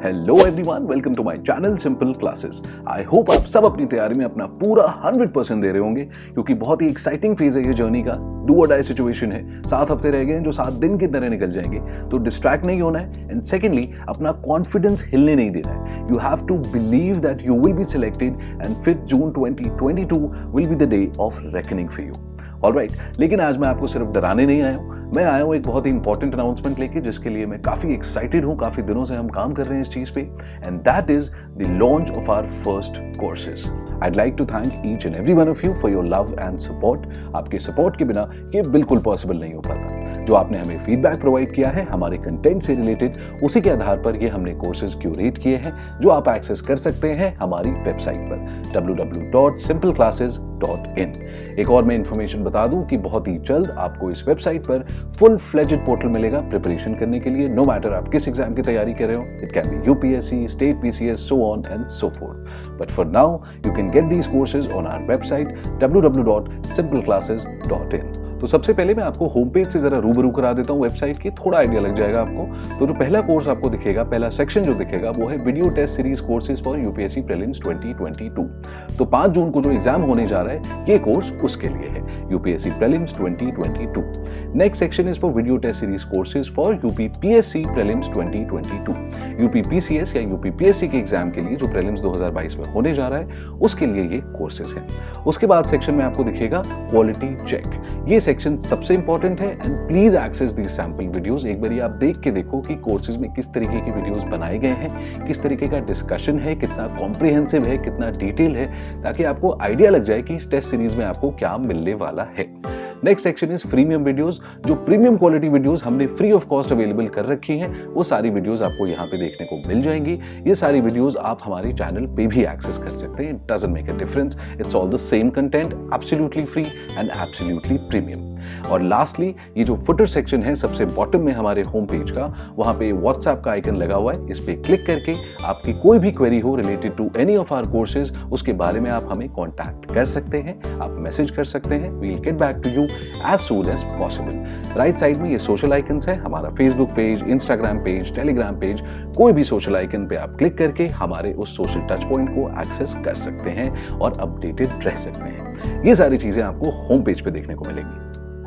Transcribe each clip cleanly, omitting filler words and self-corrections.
Hello everyone, welcome to my channel simple classes. I hope आप सब अपनी तैयारी में अपना पूरा 100% दे रहे होंगे, क्योंकि बहुत ही एक्साइटिंग फेज है ये जर्नी का। डू और डाई सिचुएशन है। 7 हफ्ते रह गए हैं जो 7 दिन की तरह निकल जाएंगे, तो डिस्ट्रैक्ट नहीं होना है। एंड सेकेंडली, अपना कॉन्फिडेंस हिलने नहीं देना है। You have to believe that you will be selected and 5 June 2022 will be the day of reckoning for you. Alright, लेकिन आज मैं आपको सिर्फ डराने नहीं आया हूँ, मैं आया हूँ एक बहुत ही इंपॉर्टेंट अनाउंसमेंट लेके, जिसके लिए मैं काफी एक्साइटेड हूँ। काफी दिनों से हम काम कर रहे हैं इस चीज पे, and that is the launch of our first courses. I'd like to thank each and every one of you for your love and support. आपके सपोर्ट के बिना ये बिल्कुल पॉसिबल नहीं हो पाता। जो आपने हमें फीडबैक प्रोवाइड किया है हमारे कंटेंट से रिलेटेड, उसी के आधार पर ये हमने कोर्सेज क्यूरेट किए हैं, जो आप एक्सेस कर सकते हैं हमारी वेबसाइट पर www.simpleclasses.in। एक और मैं इन्फॉर्मेशन बता दूं कि बहुत ही जल्द आपको इस वेबसाइट पर फुल फ्लेजेड पोर्टल मिलेगा प्रिपरेशन करने के लिए। नो मैटर आप किस एग्जाम की तैयारी कर रहे हो, it can be UPSC, state PCS, so on and so fourth. But for now you can get these courses on our website www.simpleclasses.in। तो सबसे पहले मैं आपको होम पेज से जरा रूबरू करा देता हूँ वेबसाइट की, थोड़ा आइडिया लग जाएगा आपको। तो जो पहला कोर्स आपको दिखेगा, पहला सेक्शन जो दिखेगा, वो है video test series courses for UPSC prelims 2022। तो 5 जून को जो एग्जाम होने जा रहा है, ये कोर्स उसके लिए है, UPSC prelims 2022। Next section is for video test series courses for UPPSC prelims 2022। UPPCS या यूपीपीएससी के एग्जाम के लिए जो प्रीलिम्स 2022 में होने जा रहा है, उसके लिए ये कोर्सेज हैं। उसके बाद सेक्शन में आपको दिखेगा क्वालिटी चेक। ये सेक्शन सबसे इंपॉर्टेंट है, and please access the sample videos. एक बार आप देख के देखो कि कोर्सेज में किस तरीके की वीडियोस बनाए गए हैं, किस तरीके का डिस्कशन है, कितना कॉम्प्रिहेंसिव है, कितना डिटेल है, ताकि आपको आइडिया लग जाए कि इस टेस्ट सीरीज में आपको क्या मिलने वाला है। Next section is premium videos. जो प्रीमियम क्वालिटी वीडियोस हमने फ्री ऑफ कॉस्ट अवेलेबल कर रखी हैं, वो सारी वीडियोस आपको यहाँ पे देखने को मिल जाएंगी। ये सारी वीडियोस आप हमारे चैनल पे भी एक्सेस कर सकते हैं। It doesn't make a difference, it's all the same content, absolutely free and absolutely premium. और लास्टली, ये जो फुटर सेक्शन है सबसे बॉटम में हमारे होम पेज का, वहां पे व्हाट्सएप का आइकन लगा हुआ है। इस पे क्लिक करके आपकी कोई भी क्वेरी हो related to any of our courses, उसके बारे में आप हमें कॉन्टैक्ट कर सकते हैं, आप मैसेज कर सकते हैं। We will get back to you as soon as possible। Right side में ये सोशल आइकन्स है, हमारा Facebook page, Instagram page, Telegram page. कोई भी सोशल आइकन पे आप क्लिक करके हमारे उस सोशल टच पॉइंट को एक्सेस कर सकते हैं और अपडेटेड रह सकते हैं। ये सारी चीजें आपको होम पेज पे देखने को मिलेंगी।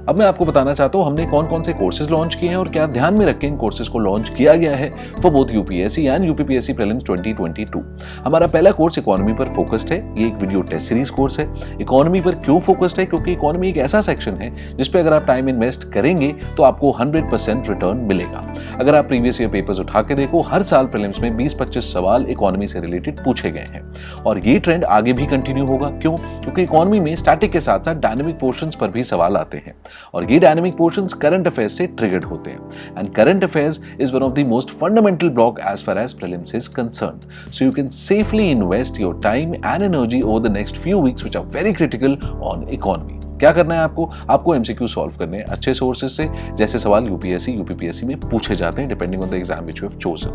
अब मैं आपको बताना चाहता हूं हमने कौन कौन से कोर्सेज लॉन्च किए हैं और क्या ध्यान में रख के इन कोर्सेज को लॉन्च किया गया है for both UPSC and UPPSC prelims 2022। हमारा पहला कोर्स इकोनॉमी पर फोकस्ड है। ये एक वीडियो टेस्ट सीरीज कोर्स है। इकोनॉमी पर क्यों फोकस्ड है? क्योंकि इकोनॉमी एक ऐसा सेक्शन है जिस पे अगर आप टाइम इन्वेस्ट करेंगे तो आपको 100% रिटर्न मिलेगा। अगर आप प्रीवियस ईयर पेपर्स उठा के देखो, हर साल प्रीलिम्स में 20-25 सवाल इकोनॉमी से रिलेटेड पूछे गए हैं, और ये ट्रेंड आगे भी कंटिन्यू होगा। क्यों? क्योंकि इकोनॉमी में स्टैटिक के साथ साथ डायनेमिक पोर्शंस पर भी सवाल आते हैं, और ये डायनेमिक portions current affairs से triggered होते हैं, and current affairs is one of the most fundamental block as far as prelims is concerned. So you can safely invest your time and energy over the next few weeks which are very critical on economy. क्या करना है आपको MCQ solve करने हैं अच्छे sources से, जैसे सवाल यूपीएससी यूपीपीएससी में पूछे जाते हैं depending on the exam which you have chosen.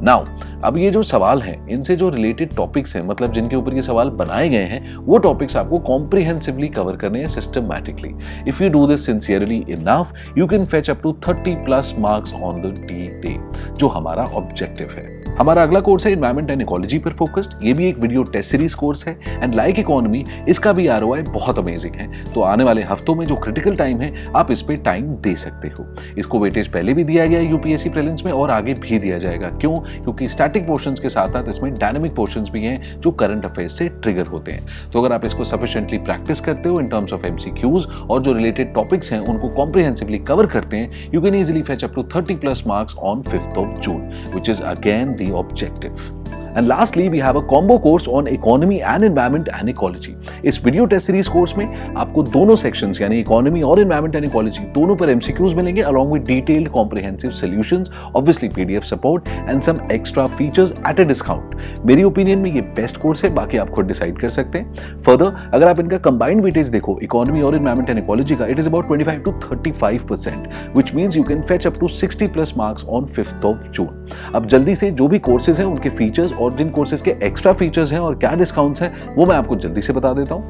Now, अब ये जो सवाल हैं, इनसे जो रिलेटेड टॉपिक्स हैं, मतलब जिनके ऊपर ये सवाल बनाए गए हैं, वो टॉपिक्स आपको कॉम्प्रिहेंसिवली कवर करने हैं systematically. If you do this sincerely enough, you can fetch up to 30+ marks on the D, जो हमारा ऑब्जेक्टिव है। हमारा अगला कोर्स है एनवायरमेंट एंड इकोलॉजी पर फोकस्ड। ये भी एक वीडियो टेस्ट सीरीज कोर्स है, एंड लाइक इकोनॉमी इसका भी आरओआई बहुत अमेजिंग है। तो आने वाले हफ्तों में जो क्रिटिकल टाइम है, आप इस पे टाइम दे सकते हो। इसको वेटेज पहले भी दिया गया है यूपीएससी प्रीलिम्स में, और आगे भी दिया जाएगा। क्यों? क्योंकि स्टैटिक पोर्शंस के साथ साथ इसमें डायनेमिक पोर्शंस भी हैं जो करंट अफेयर्स से ट्रिगर होते हैं। तो अगर आप इसको सफिशिएंटली प्रैक्टिस करते हो इन टर्म्स ऑफ एमसीक्यूज, और जो रिलेटेड टॉपिक्स हैं उनको कॉम्प्रिहेंसिवली कवर करते हैं, you can easily fetch up to 30+ marks on 5 June, which is again the objective. And lastly, we have a combo course on economy and environment and ecology. इस video test series course में आपको दोनों sections यानी economy और environment and ecology दोनों पर MCQs मिलेंगे, along with detailed comprehensive solutions, obviously PDF support and some extra features at a discount. मेरी ओपिनियन में ये बेस्ट कोर्स है, बाकी आप खुद डिसाइड कर सकते हैं। फर्दर, अगर आप इनका कंबाइंड वेटेज देखो इकोनॉमी और एनवायरमेंट एंड इकोलॉजी का, it is about 25 to 35%, which means you can fetch up to 60+ marks on 5 जून। अब जल्दी से जो भी कोर्सेज हैं उनके फीचर्स और जिन कोर्सेज के एक्स्ट्रा फीचर्स हैं और क्या डिस्काउंट्स हैं, वो मैं आपको जल्दी से बता देता हूं।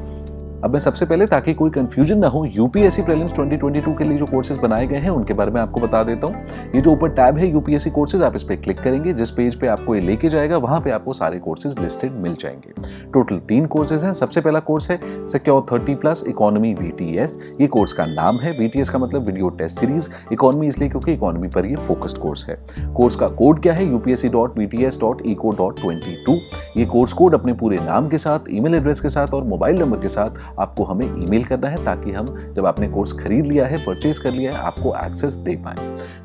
अब मैं सबसे पहले, ताकि कोई कंफ्यूजन ना हो, यूपीएससी प्रीलिम्स 2022 के लिए जो कोर्सेज बनाए गए हैं उनके बारे में आपको बता देता हूँ। ये जो ऊपर टैब है यूपीएससी कोर्सेज, आप इस पे क्लिक करेंगे, जिस पेज पे आपको ये लेके जाएगा वहां पे आपको सारे कोर्सेज लिस्टेड मिल जाएंगे। टोटल 3 कोर्सेज हैं। सबसे पहला कोर्स है सिक्योर 30+ इकोनॉमी VTS। ये कोर्स का नाम है, VTS का मतलब वीडियो टेस्ट सीरीज, इकोनॉमी इसलिए क्योंकि इकोनॉमी पर ये फोकस्ड कोर्स है। कोर्स का कोड क्या है? upsc.vts.eco.22। ये कोर्स कोड अपने पूरे नाम के साथ, ईमेल एड्रेस के साथ और मोबाइल नंबर के साथ आपको हमें ईमेल करना है, ताकि हम जब आपने कोर्स खरीद लिया है, परचेज कर लिया है, आपको एक्सेस दे पाएं।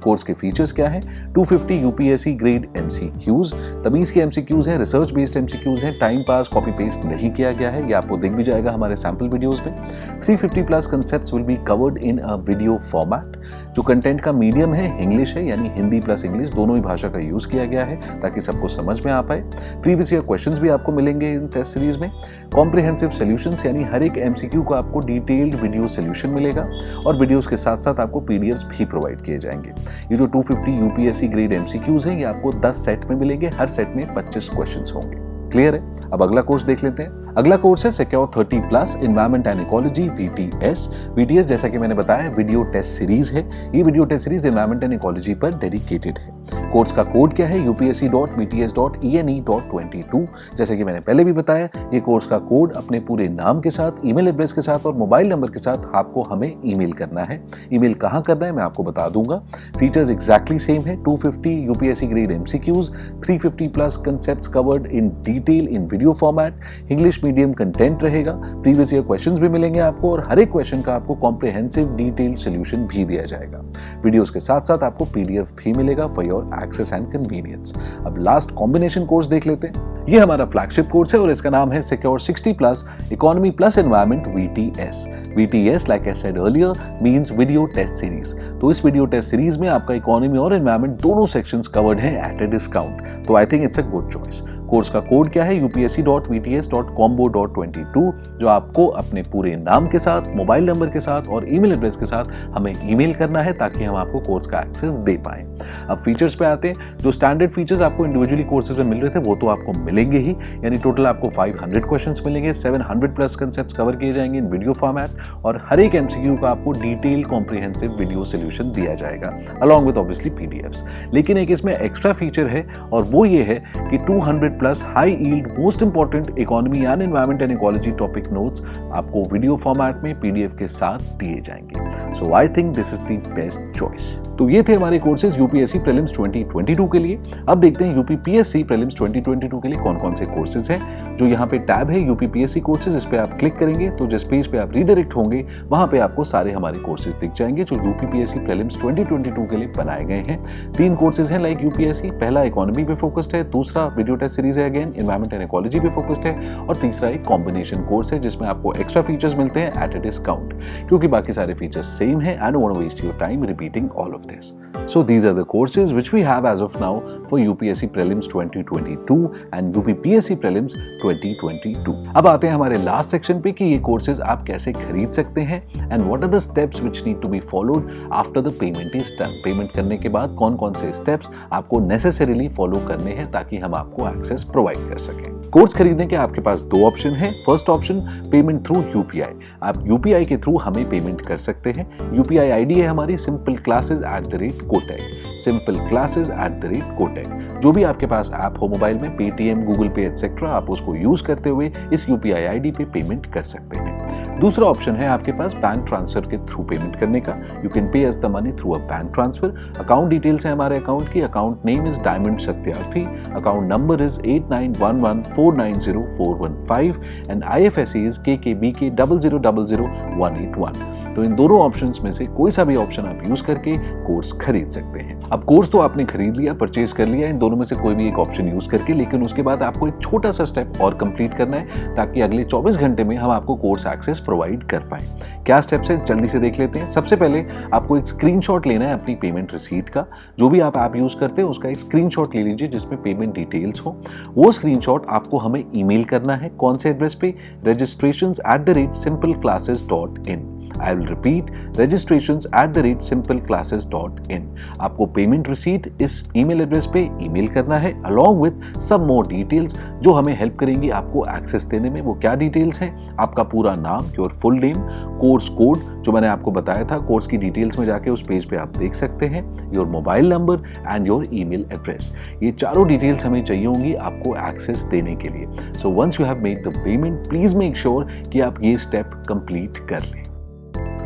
कोर्स के फीचर्स क्या हैं? 250 यूपीएससी ग्रेड MCQs, तमीज के MCQs हैं, रिसर्च बेस्ड MCQs हैं, टाइम पास कॉपी पेस्ट नहीं किया गया है, ये आपको दिख भी जाएगा हमारे सैंपल वीडियोस में। 350+ concepts will be covered in a video format. जो कंटेंट का मीडियम है इंग्लिश है, यानी हिंदी प्लस इंग्लिश दोनों ही भाषा का यूज किया गया है ताकि सबको समझ में आ पाए। प्रीवियस ईयर क्वेश्चंस भी आपको मिलेंगे इन टेस्ट सीरीज में। कॉम्प्रिहेंसिव सॉल्यूशंस, यानी हर एक MCQ का आपको डिटेल्ड वीडियो सॉल्यूशन मिलेगा और वीडियोस के साथ साथ आपको PDFs भी प्रोवाइड किए जाएंगे। ये जो 250 यूपीएससी ग्रेड MCQs हैं, ये आपको 10 सेट में मिलेंगे, हर सेट में 25 क्वेश्चंस होंगे। क्लियर है? अब अगला कोर्स देख लेते हैं। अगला कोर्स है secure 30+ environment and ecology VTS। VTS जैसा कि मैंने बताया वीडियो टेस्ट सीरीज है। ये video test series environment and ecology पर डेडिकेटेड है। कोर्स का कोड क्या है? upsc.vts.ene.22। जैसे कि मैंने पहले भी बताया, ये कोर्स का कोड अपने पूरे नाम के साथ, ईमेल एड्रेस के साथ और मोबाइल नंबर के साथ आपको हमें ईमेल करना है। ईमेल कहाँ करना है मैं आपको बता दूंगा। फीचर्स एग्जैक्टली सेम है। 250 UPSC grade MCQs, 350+ concepts covered in detail in video format, English medium content रहेगा, प्रीवियस ईयर क्वेश्चंस भी मिलेंगे आपको और हर एक क्वेश्चन का आपको कॉम्प्रिहेंसिव डिटेल्ड सॉल्यूशन भी दिया जाएगा। वीडियोस के साथ साथ आपको PDF भी मिलेगा for your access and convenience. अब लास्ट कॉम्बिनेशन कोर्स देख लेते हैं। ये हमारा फ्लैगशिप कोर्स है और इसका नाम है secure 60+ economy plus environment VTS। VTS like I said earlier means video test series. तो इस वीडियो टेस्ट सीरीज में आपका इकोनॉमी और एनवायरमेंट दोनों सेक्शंस कवर्ड हैं एट अ डिस्काउंट। तो I think it's a good choice. Course का code क्या है? upsc.vts.combo.22, जो आपको अपने पूरे नाम के साथ, मोबाइल नंबर के साथ और ईमेल एड्रेस के साथ हमें ईमेल करना है ताकि हम आपको कोर्स का एक्सेस दे पाएं। अब फीचर्स पे आते हैं। जो स्टैंडर्ड फीचर्स आपको इंडिविजुअली कोर्सेज में मिल रहे थे वो तो आपको मिलेंगे ही, यानी टोटल आपको 500 क्वेश्चंस मिलेंगे, 700+ कंसेप्ट्स कवर किए जाएंगे इन वीडियो फॉर्मेट और हर एक MCQ का आपको डिटेल कॉम्प्रिहेंसिव वीडियो सॉल्यूशन दिया जाएगा अलॉन्ग विद ऑब्वियसली PDFs। लेकिन एक इसमें एक्स्ट्रा फीचर है और वो ये है कि 200+ high yield most important economy and environment and ecology topic notes आपको वीडियो फॉर्मेट में PDF के साथ दिए जाएंगे। So I think this is the best choice. तो ये थे हमारे कोर्सेज यूपीएससी प्रीलिम्स 2022 के लिए। अब देखते हैं यूपीपीएससी प्रीलिम्स 2022 के लिए कौन कौन से कोर्सेज हैं। जो यहाँ पे टैब है यूपीपीएससी कोर्सेज, इस पे आप क्लिक करेंगे तो जिस पेज पे आप रीडायरेक्ट होंगे वहां पे आपको सारे हमारे कोर्सेज दिख जाएंगे जो यूपीपीएससी प्रीलिम्स 2022 के लिए बनाए गए हैं। 3 कोर्सेज हैं लाइक यूपीएससी। पहला इकोनॉमी पे फोकस्ड है, दूसरा वीडियो टेस्ट सीरीज है अगेन एनवायरमेंट एंड इकोलॉजी पे फोकस्ड है और तीसरा एक कॉम्बिनेशन कोर्स है जिसमें आपको एक्स्ट्रा फीचर्स मिलते हैं एट अ डिस्काउंट, क्योंकि बाकी सारे फीचर्स सेम है। I don't want to waste your time repeating all of this. So these are the courses which we have as of now for UPSC Prelims 2022 and UPPSC Prelims 2022. अब आते हैं हमारे last section पे कि ये courses आप कैसे खरीद सकते हैं and what are the steps which need to be followed after the payment is done. Payment करने के बाद कौन कौन से स्टेप्स आपको नेसेसरीली फॉलो करने हैं ताकि हम आपको एक्सेस प्रोवाइड कर सकें। कोर्स खरीदने के आपके पास 2 ऑप्शन हैं। First option payment through UPI। आप UPI के थ्रू हमें पेमेंट कर सकते हैं। UPI ID है हमारी simpleclasses@kotak, simpleclasses@kotak। जो भी आपके पास ऐप हो मोबाइल में, पेटीएम, गूगल पे एटसेट्रा, आप उसको यूज करते हुए इस UPI ID पे पेमेंट कर सकते हैं। दूसरा ऑप्शन है आपके पास बैंक ट्रांसफर के थ्रू पेमेंट करने का। You can pay us the money through a bank transfer. Account details है हमारे अकाउंट की। Account name is diamond Satyarthi, account number is 8911490415 and IFSC is KKBK 0000181। तो इन दोनों ऑप्शंस में से कोई सा भी ऑप्शन आप यूज करके कोर्स खरीद सकते हैं। अब कोर्स तो आपने खरीद लिया, परचेज कर लिया इन दोनों में से कोई भी एक ऑप्शन यूज करके, लेकिन उसके बाद आपको एक छोटा सा स्टेप और कंप्लीट करना है ताकि अगले 24 घंटे में हम आपको कोर्स एक्सेस प्रोवाइड कर पाए। क्या स्टेप्स है जल्दी से देख लेते हैं। सबसे पहले आपको एक स्क्रीनशॉट लेना है अपनी पेमेंट रिसीट का। जो भी आप ऐप यूज करते हैं उसका एक स्क्रीनशॉट ले लीजिए जिसमें पेमेंट डिटेल्स हो। वो स्क्रीनशॉट आपको हमें ईमेल करना है। कौन से एड्रेस पे? registrations@simpleclasses.in। I will repeat, registrations@simpleclasses.in। आपको पेमेंट रिसीट इस ईमेल एड्रेस पे ईमेल करना है along with some more details जो हमें हेल्प करेंगी आपको एक्सेस देने में। वो क्या डिटेल्स हैं? आपका पूरा नाम, your full name, course code जो मैंने आपको बताया था, कोर्स की डिटेल्स में जाके उस पेज पे आप देख सकते हैं, your mobile number and your email address. ये चारों डिटेल्स हमें चाहिए होंगी आपको एक्सेस देने के लिए। So once you have made the payment, please make sure कि आप ये स्टेप कंप्लीट कर लें।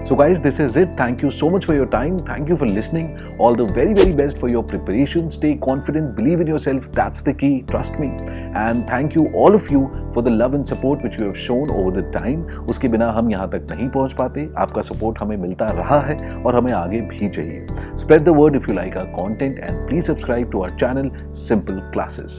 So guys, this is it. Thank you so much for your time. Thank you for listening. All the very, very best for your preparation. Stay confident. Believe in yourself. That's the key. Trust me. And thank you all of you for the love and support which you have shown over the time. उसके बिना हम यहाँ तक नहीं पहुँच पाते। आपका support हमें मिलता रहा है और हमें आगे भी चाहिए। Spread the word if you like our content and please subscribe to our channel, Simple Classes.